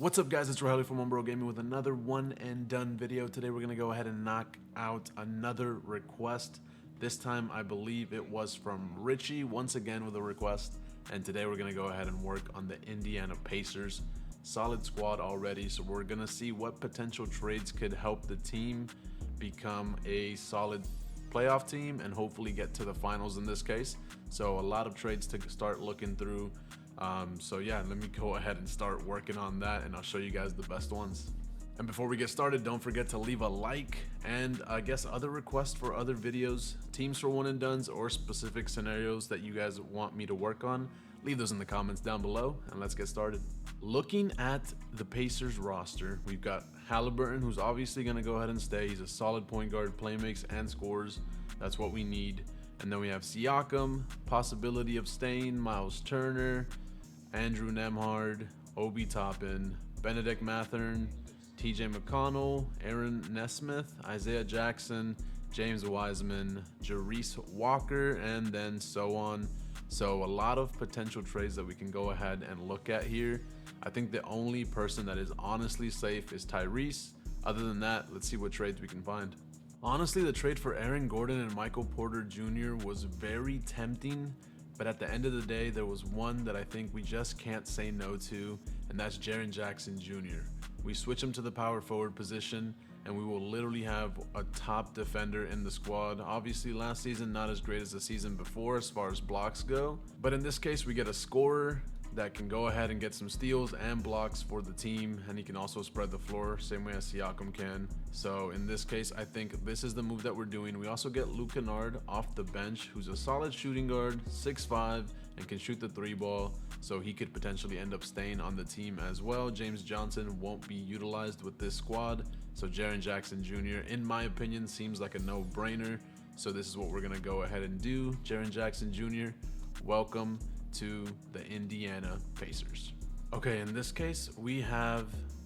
What's up, guys? It's Rogelio from OneBroGaming with another one and done video. Today we're going to go ahead and knock out another request. This time I believe it was from Richie once again with a request. And today we're going to go ahead and work on the Indiana Pacers. Solid squad already, so we're going to see what potential trades could help the team become a solid playoff team and hopefully get to the finals in this case. So a lot of trades to start looking through. So yeah, let me go ahead and start working on that and I'll show you guys the best ones. And before we get started, don't forget to leave a like and I guess other requests for other videos, teams for one and dones, or specific scenarios that you guys want me to work on. Leave those in the comments down below and let's get started. Looking at the Pacers roster, we've got Halliburton, who's obviously going to go ahead and stay. He's a solid point guard, playmakes and scores. That's what we need. And then we have Siakam, possibility of staying, Miles Turner, Andrew Nembhard, Obi Toppin, Benedict Mathurin, TJ McConnell, Aaron Nesmith, Isaiah Jackson, James Wiseman, Jarice Walker, and then so on. So a lot of potential trades that we can go ahead and look at here. I think the only person that is honestly safe is Tyrese. Other than that, let's see what trades we can find. Honestly, the trade for Aaron Gordon and Michael Porter Jr. was very tempting, but at the end of the day, there was one that I think we just can't say no to, and that's Jaren Jackson Jr. We switch him to the power forward position, and we will literally have a top defender in the squad. Obviously, last season, not as great as the season before as far as blocks go, but in this case, we get a scorer that can go ahead and get some steals and blocks for the team, and he can also spread the floor same way as Siakam can. So in this case, I think this is the move that we're doing. We also get Luke Kennard off the bench, who's a solid shooting guard, 6'5", and can shoot the 3-ball, so he could potentially end up staying on the team as well. James Johnson won't be utilized with this squad, so Jaren Jackson Jr., in my opinion, seems like a no-brainer. So this is what we're gonna go ahead and do. Jaren Jackson Jr., welcome to the Indiana Pacers. Okay, in this case,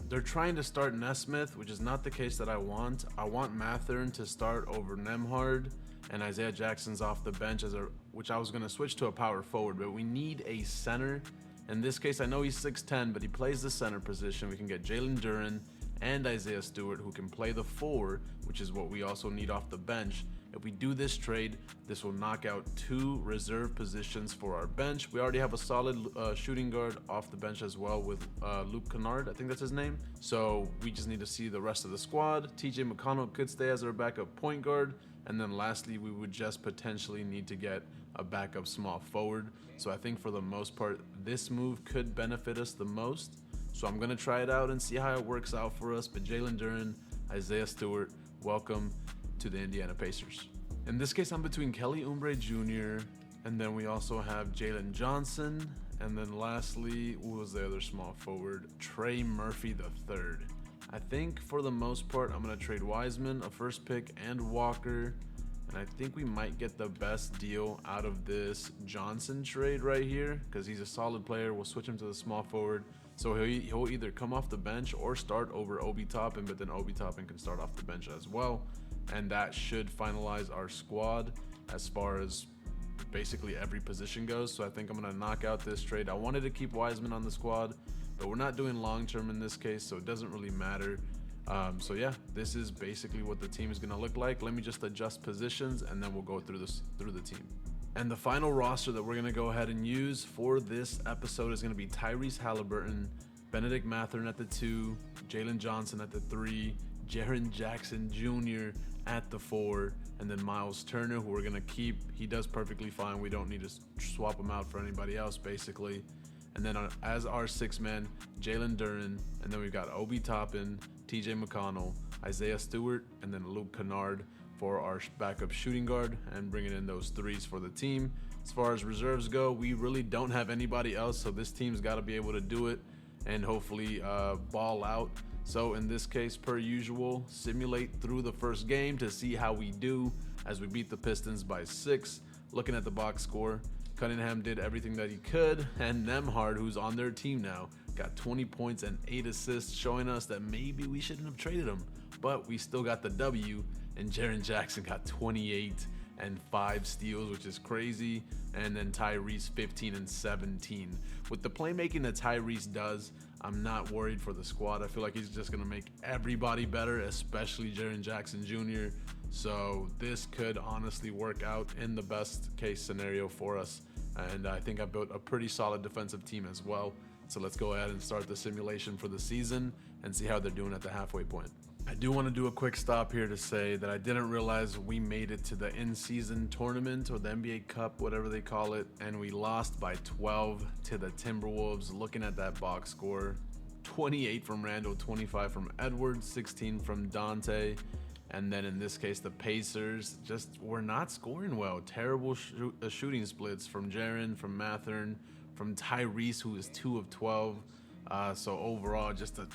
they're trying to start Nesmith, which is not the case that I want. I want Mathurin to start over Nembhard, and Isaiah Jackson's off the bench which I was going to switch to a power forward, but we need a center. In this case, I know he's 6'10", but he plays the center position. We can get Jalen Duren and Isaiah Stewart, who can play the 4, which is what we also need off the bench. If we do this trade, this will knock out 2 reserve positions for our bench. We already have a solid shooting guard off the bench as well with Luke Kennard, I think that's his name. So we just need to see the rest of the squad. TJ McConnell could stay as our backup point guard. And then lastly, we would just potentially need to get a backup small forward. So I think for the most part, this move could benefit us the most. So I'm going to try it out and see how it works out for us. But Jalen Duren, Isaiah Stewart, welcome to the Indiana Pacers. In this case, I'm between Kelly Oubre Jr. and then we also have Jalen Johnson. And then lastly, who was the other small forward? Trey Murphy III. I think for the most part, I'm going to trade Wiseman, a first pick, and Walker. And I think we might get the best deal out of this Johnson trade right here because he's a solid player. We'll switch him to the small forward. So he'll either come off the bench or start over Obi Toppin, but then Obi Toppin can start off the bench as well. And that should finalize our squad as far as basically every position goes. So I think I'm going to knock out this trade. I wanted to keep Wiseman on the squad, but we're not doing long-term in this case, so it doesn't really matter. So yeah, this is basically what the team is going to look like. Let me just adjust positions and then we'll go through the team. And the final roster that we're going to go ahead and use for this episode is going to be Tyrese Halliburton, Benedict Mathurin at the 2, Jalen Johnson at the 3, Jaren Jackson Jr. at the 4, and then Miles Turner, who we're going to keep. He does perfectly fine. We don't need to swap him out for anybody else, basically. And then as our 6-man, Jalen Duren, and then we've got Obi Toppin, TJ McConnell, Isaiah Stewart, and then Luke Kennard for our backup shooting guard, and bringing in those 3s for the team. As far as reserves go, we really don't have anybody else, so this team's got to be able to do it and hopefully ball out. So in this case, per usual, simulate through the first game to see how we do as we beat the Pistons by 6. Looking at the box score, Cunningham did everything that he could, and Nembhard, who's on their team now, got 20 points and 8 assists, showing us that maybe we shouldn't have traded him, but we still got the W. And Jaren Jackson got 28 and 5 steals, which is crazy. And then Tyrese 15 and 17. With the playmaking that Tyrese does, I'm not worried for the squad. I feel like he's just going to make everybody better, especially Jaren Jackson Jr. So this could honestly work out in the best case scenario for us. And I think I built a pretty solid defensive team as well. So let's go ahead and start the simulation for the season and see how they're doing at the halfway point. I do want to do a quick stop here to say that I didn't realize we made it to the in-season tournament, or the NBA Cup, whatever they call it, and we lost by 12 to the Timberwolves. Looking at that box score, 28 from Randall, 25 from Edwards, 16 from Dante, and then in this case the Pacers just were not scoring well. Terrible shooting splits from Jaren, from Mathern, from Tyrese, who is 2 of 12. So overall, just a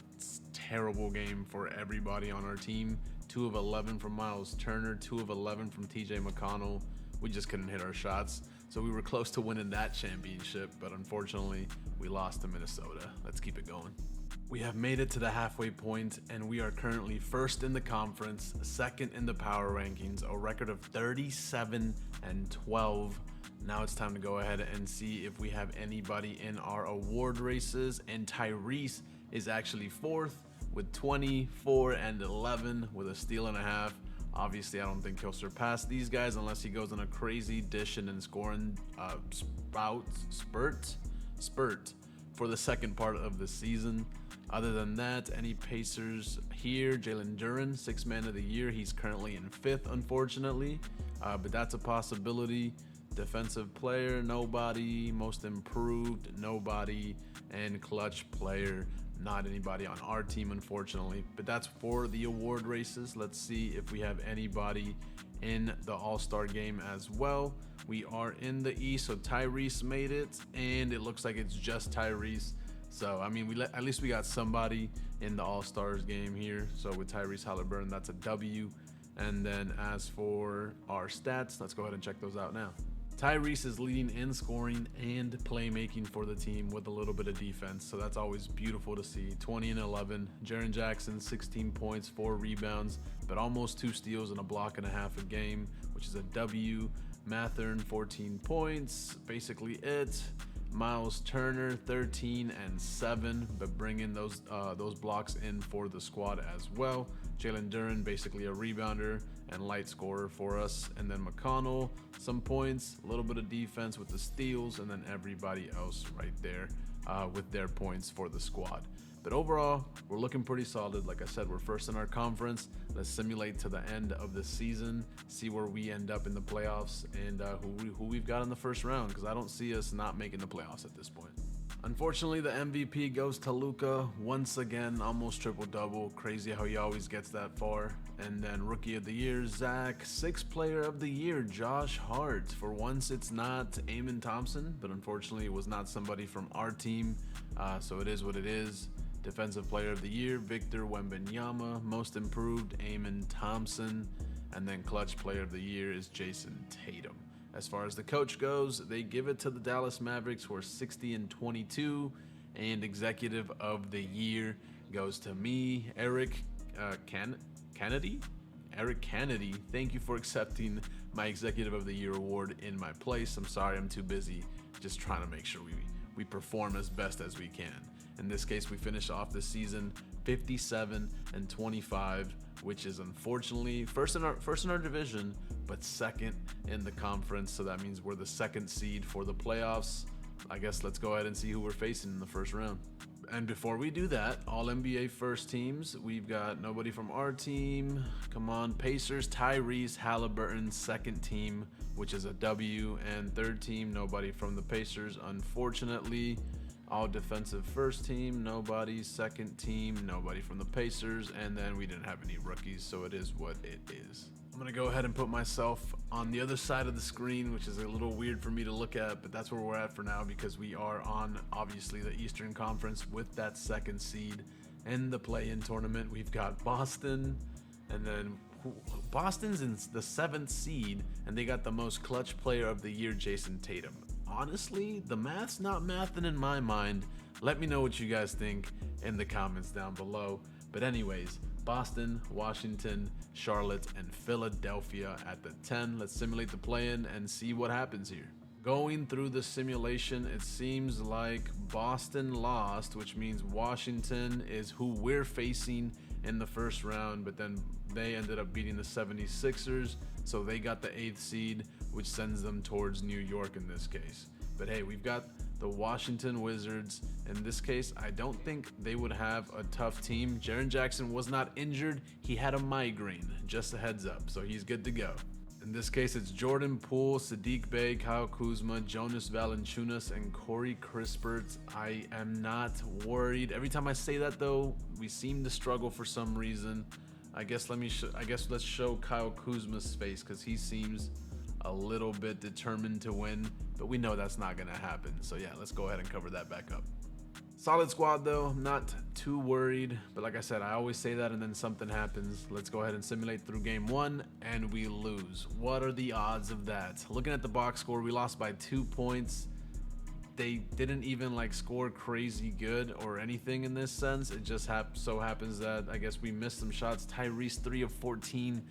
terrible game for everybody on our team. 2 of 11 from Miles Turner, 2 of 11 from TJ McConnell. We just couldn't hit our shots. So we were close to winning that championship, but unfortunately, we lost to Minnesota. Let's keep it going. We have made it to the halfway point, and we are currently first in the conference, second in the power rankings, a record of 37 and 12. Now it's time to go ahead and see if we have anybody in our award races, and Tyrese is actually fourth with 24 and 11 with a steal and a half. Obviously, I don't think he'll surpass these guys unless he goes on a crazy dishing and scoring spurt for the second part of the season. Other than that, any Pacers here? Jalen Duren, 6th man of the year. He's currently in 5th, unfortunately, but that's a possibility. Defensive player, nobody. Most improved, nobody. And clutch player, not anybody on our team, unfortunately. But that's for the award races. Let's see if we have anybody in the All-Star game as well. We are in the East, so Tyrese made it, and it looks like it's just Tyrese. So, I mean, at least we got somebody in the All-Stars game here. So with Tyrese Halliburton, that's a W. And then as for our stats, let's go ahead and check those out now. Tyrese is leading in scoring and playmaking for the team with a little bit of defense, so that's always beautiful to see. 20 and 11. Jaren Jackson, 16 points, 4 rebounds, but almost 2 steals and a block and a half a game, which is a W. Mathern, 14 points, basically it. Miles Turner, 13 and 7, but bringing those blocks in for the squad as well. Jalen Duren, basically a rebounder and light scorer for us. And then McConnell, some points, a little bit of defense with the steals, and then everybody else right there with their points for the squad. But overall, we're looking pretty solid. Like I said, we're first in our conference. Let's simulate to the end of the season, see where we end up in the playoffs, and who we've got in the first round, because I don't see us not making the playoffs at this point. Unfortunately, the MVP goes to Luka once again, almost triple-double. Crazy how he always gets that far. And then Rookie of the Year, Zach. 6th Player of the Year, Josh Hart. For once, it's not Amen Thompson, but unfortunately, it was not somebody from our team, so it is what it is. Defensive Player of the Year, Victor Wembanyama. Most Improved, Amen Thompson. And then Clutch Player of the Year is Jason Tatum. As far as the coach goes, they give it to the Dallas Mavericks, who are 60 and 22. And Executive of the Year goes to me, Eric Kennedy. Eric Kennedy, thank you for accepting my Executive of the Year award in my place. I'm sorry, I'm too busy just trying to make sure we perform as best as we can. In this case, we finish off the season 57 and 25, which is unfortunately first in our division, but second in the conference. So that means we're the 2nd seed for the playoffs. I guess let's go ahead and see who we're facing in the first round. And before we do that, all NBA first teams. We've got nobody from our team. Come on, Pacers, Tyrese Halliburton, 2nd team, which is a W, and 3rd team, nobody from the Pacers, unfortunately. All defensive first team, nobody. 2nd team, nobody from the Pacers. And then we didn't have any rookies, so it is what it is. I'm going to go ahead and put myself on the other side of the screen, which is a little weird for me to look at, but that's where we're at for now because we are on, obviously, the Eastern Conference with that 2nd seed in the play-in tournament. We've got Boston, and then Boston's in the 7th seed, and they got the most clutch player of the year, Jason Tatum. Honestly, the math's not mathing in my mind. Let me know what you guys think in the comments down below. But anyways, Boston, Washington, Charlotte, and Philadelphia at the 10. Let's simulate the play-in and see what happens here. Going through the simulation, it seems like Boston lost, which means Washington is who we're facing in the first round, but then they ended up beating the 76ers, so they got the 8th seed, which sends them towards New York in this case. But hey, we've got the Washington Wizards. In this case, I don't think they would have a tough team. Jaren Jackson was not injured. He had a migraine, just a heads up, so he's good to go. In this case, it's Jordan Poole, Saddiq Bey, Kyle Kuzma, Jonas Valanciunas, and Corey Kispert. I am not worried. Every time I say that, though, we seem to struggle for some reason. I guess let's show Kyle Kuzma's face, because he seems a little bit determined to win, but we know that's not gonna happen. So yeah, let's go ahead and cover that back up. Solid squad though, I'm not too worried, but like I said, I always say that and then something happens. Let's go ahead and simulate through game 1 and we lose. What are the odds of that? Looking at the box score, we lost by 2 points. They didn't even like score crazy good or anything in this sense. It just so happens that I guess we missed some shots. Tyrese 3 of 14.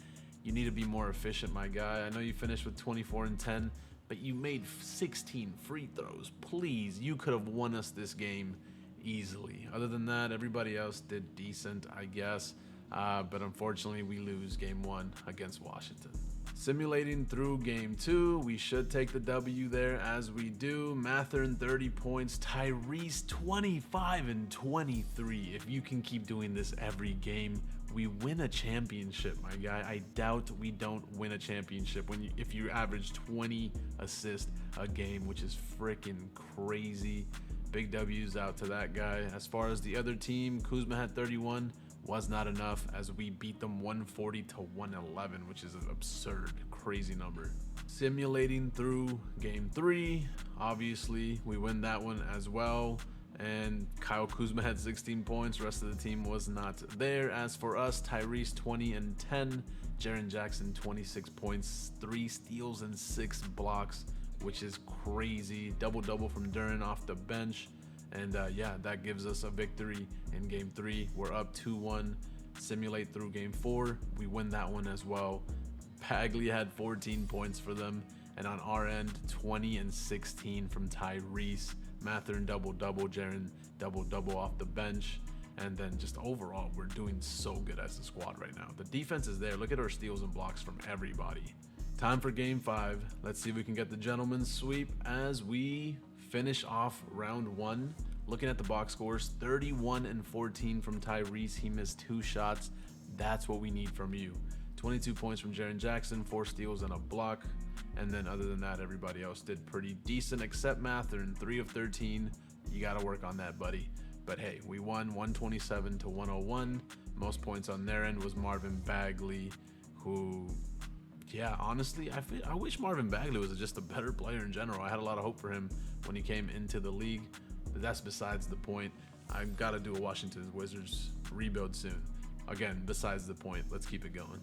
You need to be more efficient, my guy. I know you finished with 24 and 10, but you made 16 free throws. Please, you could have won us this game easily. Other than that, everybody else did decent, I guess. But unfortunately, we lose game 1 against Washington. Simulating through game 2, we should take the W there as we do. Mathurin 30 points, Tyrese 25 and 23. If you can keep doing this every game, we win a championship, my guy. I doubt we don't win a championship if you average 20 assists a game, which is freaking crazy. Big W's out to that guy. As far as the other team, Kuzma had 31. Was not enough as we beat them 140 to 111, which is an absurd, crazy number. Simulating through game 3, obviously we win that one as well. And Kyle Kuzma had 16 points. Rest of the team was not there. As for us, Tyrese 20 and 10, Jaren Jackson 26 points, 3 steals and 6 blocks, which is crazy. Double-double from Duren off the bench. And yeah, that gives us a victory in game 3. We're up 2-1. Simulate through game 4. We win that one as well. Bagley had 14 points for them. And on our end, 20 and 16 from Tyrese. Mathurin double-double, Jaren double-double off the bench. And then just overall, we're doing so good as a squad right now. The defense is there. Look at our steals and blocks from everybody. Time for game 5. Let's see if we can get the gentleman's sweep as we finish off round 1. Looking at the box scores, 31 and 14 from Tyrese. He missed 2 shots. That's what we need from you. 22 points from Jaren Jackson, 4 steals and a block. And then other than that, everybody else did pretty decent except Mathurin, 3 of 13. You got to work on that, buddy. But hey, we won 127 to 101. Most points on their end was Marvin Bagley, who, yeah, honestly, I wish Marvin Bagley was just a better player in general. I had a lot of hope for him when he came into the league, but that's besides the point. I've got to do a Washington Wizards rebuild soon. Again, besides the point, let's keep it going.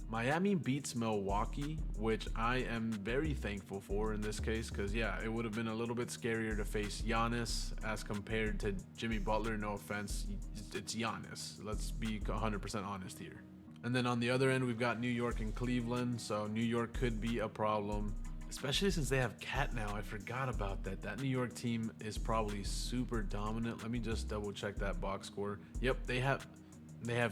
Miami beats Milwaukee, which I am very thankful for in this case, because yeah, it would have been a little bit scarier to face Giannis as compared to Jimmy Butler. No offense, it's Giannis. Let's be 100% honest here. And then on the other end, we've got New York and Cleveland, so New York could be a problem, especially since they have Cat now. I forgot about that. That New York team is probably super dominant. Let me just double check that box score. Yep, they have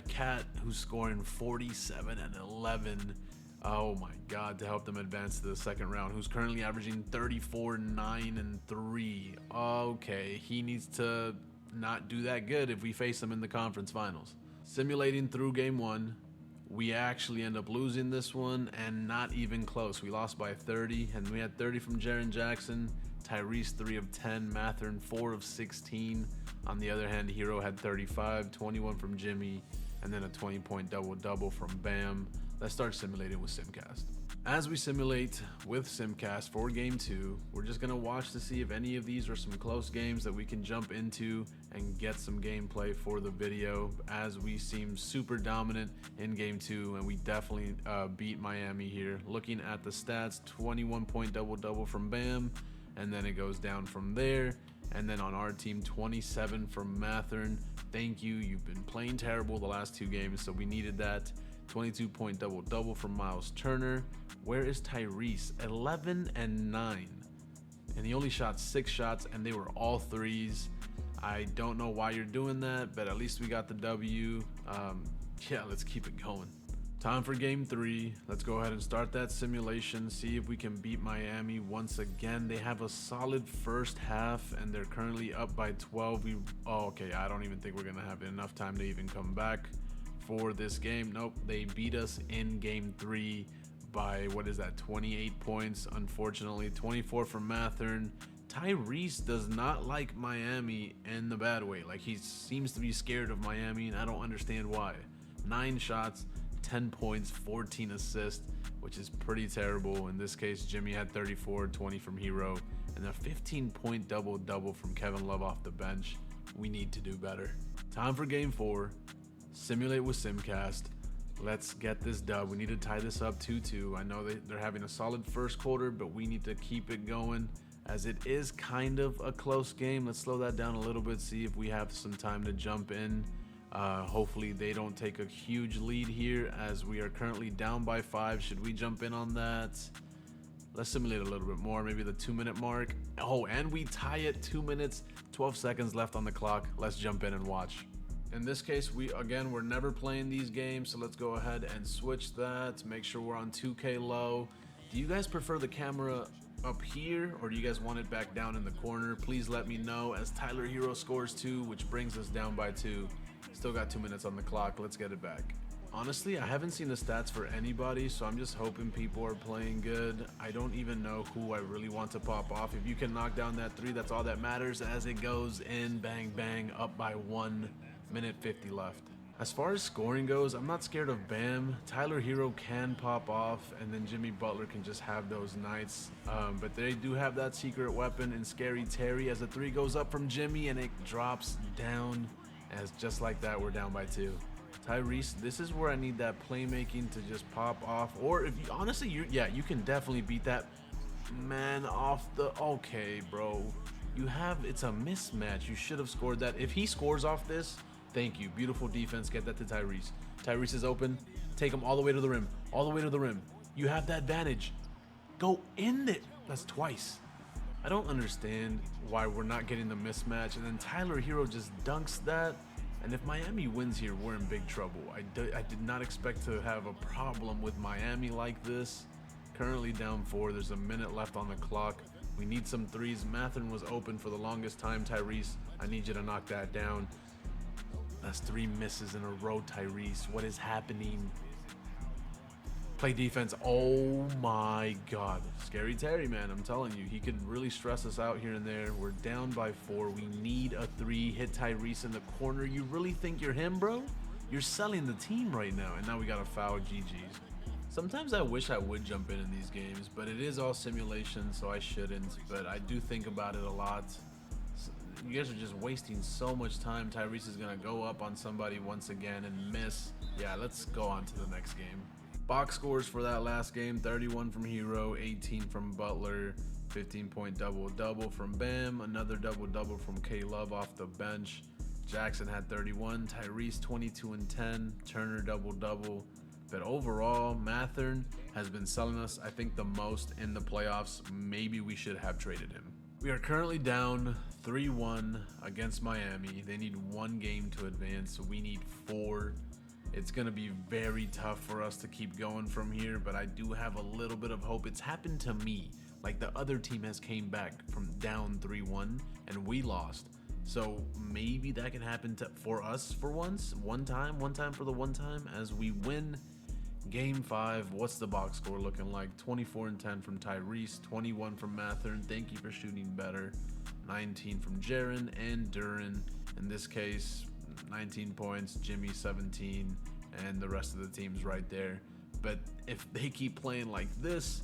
Cat, who's scoring 47 and 11. Oh my God, to help them advance to the second round, who's currently averaging 34, 9, and 3. Okay, he needs to not do that good if we face him in the conference finals. Simulating through game 1. We actually end up losing this one, and not even close. We lost by 30, and we had 30 from Jaren Jackson, Tyrese 3 of 10, Mathurin 4 of 16. On the other hand, Hero had 35, 21 from Jimmy, and then a 20-point double-double from Bam. Let's start simulating with Simcast. As we simulate with Simcast for game 2, we're just going to watch to see if any of these are some close games that we can jump into and get some gameplay for the video, as we seem super dominant in game 2, and we definitely beat Miami here. Looking at the stats, 21-point double-double from Bam, and then it goes down from there. And then on our team, 27 from Mathurin. Thank you. You've been playing terrible the last 2 games, so we needed that. 22-point double-double from Miles Turner. Where is Tyrese? 11 and 9. and he only shot 6 shots, and they were all threes. I don't know why you're doing that, but at least we got the W. Yeah, let's keep it going. Time for game 3. Let's go ahead and start that simulation, see if we can beat Miami once again. They have a solid first half, and they're currently up by 12. Okay, I don't even think we're gonna have enough time to even come back for this game. Nope, they beat us in game 3 by, what is that, 28 points, unfortunately. 24 from Mathern. Tyrese does not like Miami in the bad way. Like, he seems to be scared of Miami, and I don't understand why. 9 shots, 10 points, 14 assists, which is pretty terrible. In this case, Jimmy had 34, 20 from Hero, and a 15-point double-double from Kevin Love off the bench. We need to do better. Time for game 4. Simulate with Simcast. Let's get this dub. We need to tie this up 2-2. I know they're having a solid first quarter, but we need to keep it going, as it is kind of a close game. Let's slow that down a little bit, see if we have some time to jump in. Hopefully they don't take a huge lead here, as we are currently down by 5. Should we jump in on that? Let's simulate a little bit more, maybe the 2-minute mark. Oh, and we tie it. 2 minutes, 12 seconds left on the clock. Let's jump in and watch. In this case, we're never playing these games, so let's go ahead and switch that. Make sure we're on 2K low. Do you guys prefer the camera up here, or do you guys want it back down in the corner? Please let me know, as Tyler Hero scores 2, which brings us down by 2. Still got 2 minutes on the clock. Let's get it back. Honestly, I haven't seen the stats for anybody, so I'm just hoping people are playing good. I don't even know who I really want to pop off. If you can knock down that 3, that's all that matters, as it goes in. Bang, bang, up by 1 minute 50 left. As far as scoring goes, I'm not scared of Bam. Tyler Hero can pop off, and then Jimmy Butler can just have those nights. But they do have that secret weapon in Scary Terry, as the 3 goes up from Jimmy and it drops down. As just like that, we're down by 2. Tyrese, this is where I need that playmaking to just pop off. Or if you honestly, you can definitely beat that man off the. Okay, bro, it's a mismatch. You should have scored that. If he scores off this, thank you. Beautiful defense. Get that to Tyrese. Tyrese is open. Take him all the way to the rim. All the way to the rim. You have that advantage. Go in it. That's twice. I don't understand why we're not getting the mismatch. And then Tyler Hero just dunks that. And if Miami wins here, we're in big trouble. I did not expect to have a problem with Miami like this. Currently down 4. There's a minute left on the clock. We need some 3s. Mathern was open for the longest time. Tyrese, I need you to knock that down. That's 3 misses in a row, Tyrese. What is happening? Play defense. Oh my God. Scary Terry, man. I'm telling you, he could really stress us out here and there. We're down by 4. We need a 3. Hit Tyrese in the corner. You really think you're him, bro? You're selling the team right now. And now we got a foul. GG's. Sometimes I wish I would jump in these games, but it is all simulation, so I shouldn't. But I do think about it a lot. You guys are just wasting so much time. Tyrese is going to go up on somebody once again and miss. Yeah, let's go on to the next game. Box scores for that last game: 31 from Hero, 18 from Butler, 15-point double-double from Bam, another double-double from K-Love off the bench. Jackson had 31, Tyrese 22 and 10, Turner double-double. But overall, Mathern has been selling us, I think, the most in the playoffs. Maybe we should have traded him. We are currently down 3-1 against Miami. They need 1 game to advance, so we need 4. It's going to be very tough for us to keep going from here, but I do have a little bit of hope. It's happened to me. Like, the other team has came back from down 3-1, and we lost. So maybe that can happen for us for once. One time for the one time, as we win Game 5. What's the box score looking like? 24 and 10 from Tyrese, 21 from Mathern. Thank you for shooting better. 19 from Jaren and Duran. In this case, 19 points, Jimmy 17, and the rest of the team's right there. But if they keep playing like this,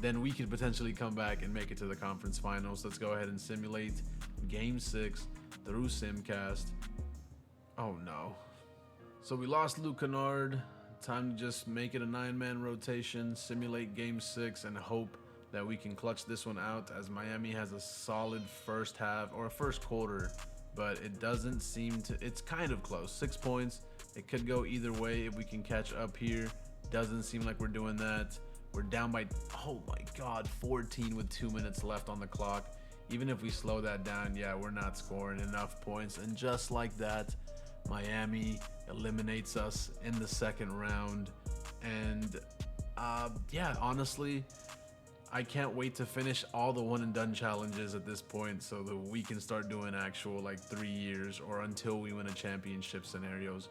then we could potentially come back and make it to the conference finals. Let's go ahead and simulate Game 6 through Simcast. Oh no. So we lost Luke Kennard. Time to just make it a 9-man rotation, simulate Game 6, and hope that we can clutch this one out, as Miami has a solid first half, or a first quarter, but it doesn't seem to. It's kind of close. 6 points. It could go either way if we can catch up here. Doesn't seem like we're doing that. We're down by, oh my God, 14 with 2 minutes left on the clock. Even if we slow that down, yeah, we're not scoring enough points. And just like that, Miami eliminates us in the second round. And yeah, honestly, I can't wait to finish all the one and done challenges at this point so that we can start doing actual like 3 years or until we win a championship scenarios.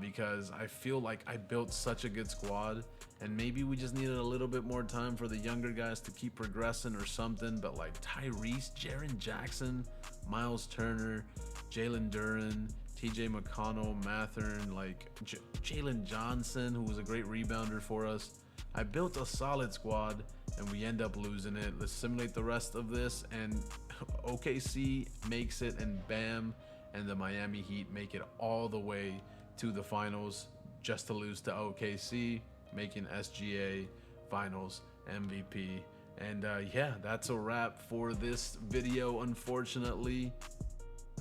Because I feel like I built such a good squad, and maybe we just needed a little bit more time for the younger guys to keep progressing or something. But like Tyrese, Jaren Jackson, Miles Turner, Jalen Duren, TJ McConnell, Mathern, like Jalen Johnson, who was a great rebounder for us. I built a solid squad and we end up losing it. Let's simulate the rest of this, and OKC makes it, and bam, and the Miami Heat make it all the way to the finals just to lose to OKC, making SGA finals MVP. And yeah, that's a wrap for this video. Unfortunately,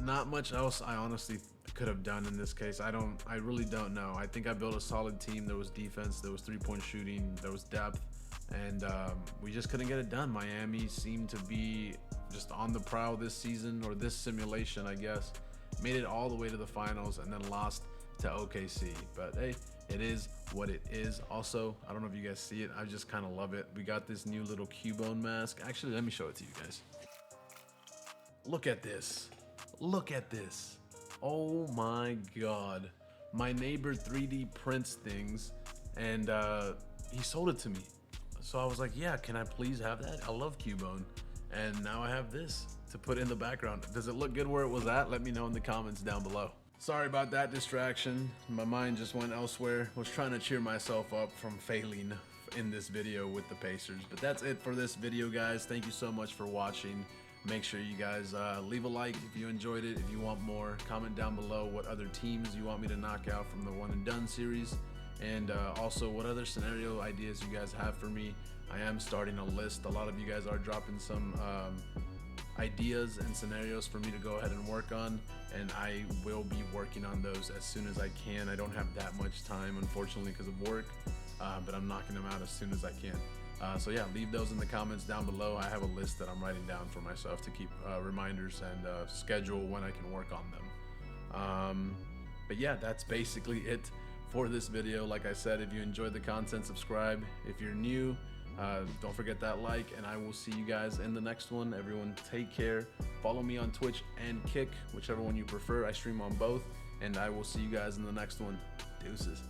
not much else I honestly could have done in this case. I really don't know. I think I built a solid team. There was defense, there was 3-point shooting, there was depth, and we just couldn't get it done. Miami seemed to be just on the prowl this season, or this simulation, I guess. Made it all the way to the finals and then lost to OKC. But hey, it is what it is. Also, I don't know if you guys see it, I just kind of love it. We got this new little Cubone mask. Actually, let me show it to you guys. Look at this. Look at this. Oh my God. My neighbor 3D prints things, and he sold it to me. So I was like, yeah, can I please have that? I love Cubone. And now I have this to put in the background. Does it look good where it was at? Let me know in the comments down below. Sorry about that distraction. My mind just went elsewhere. Was trying to cheer myself up from failing in this video with the Pacers. But that's it for this video, guys. Thank you so much for watching. Make sure you guys leave a like if you enjoyed it. If you want more, comment down below what other teams you want me to knock out from the one and done series. And also what other scenario ideas you guys have for me. I am starting a list. A lot of you guys are dropping some ideas and scenarios for me to go ahead and work on, and I will be working on those as soon as I can. I don't have that much time, unfortunately, because of work, but I'm knocking them out as soon as I can. So yeah, leave those in the comments down below. I have a list that I'm writing down for myself to keep reminders and schedule when I can work on them. But yeah, that's basically it for this video. Like I said, if you enjoyed the content, subscribe. If you're new, don't forget that like, and I will see you guys in the next one. Everyone take care. Follow me on Twitch and Kick, whichever one you prefer. I stream on both, and I will see you guys in the next one. Deuces.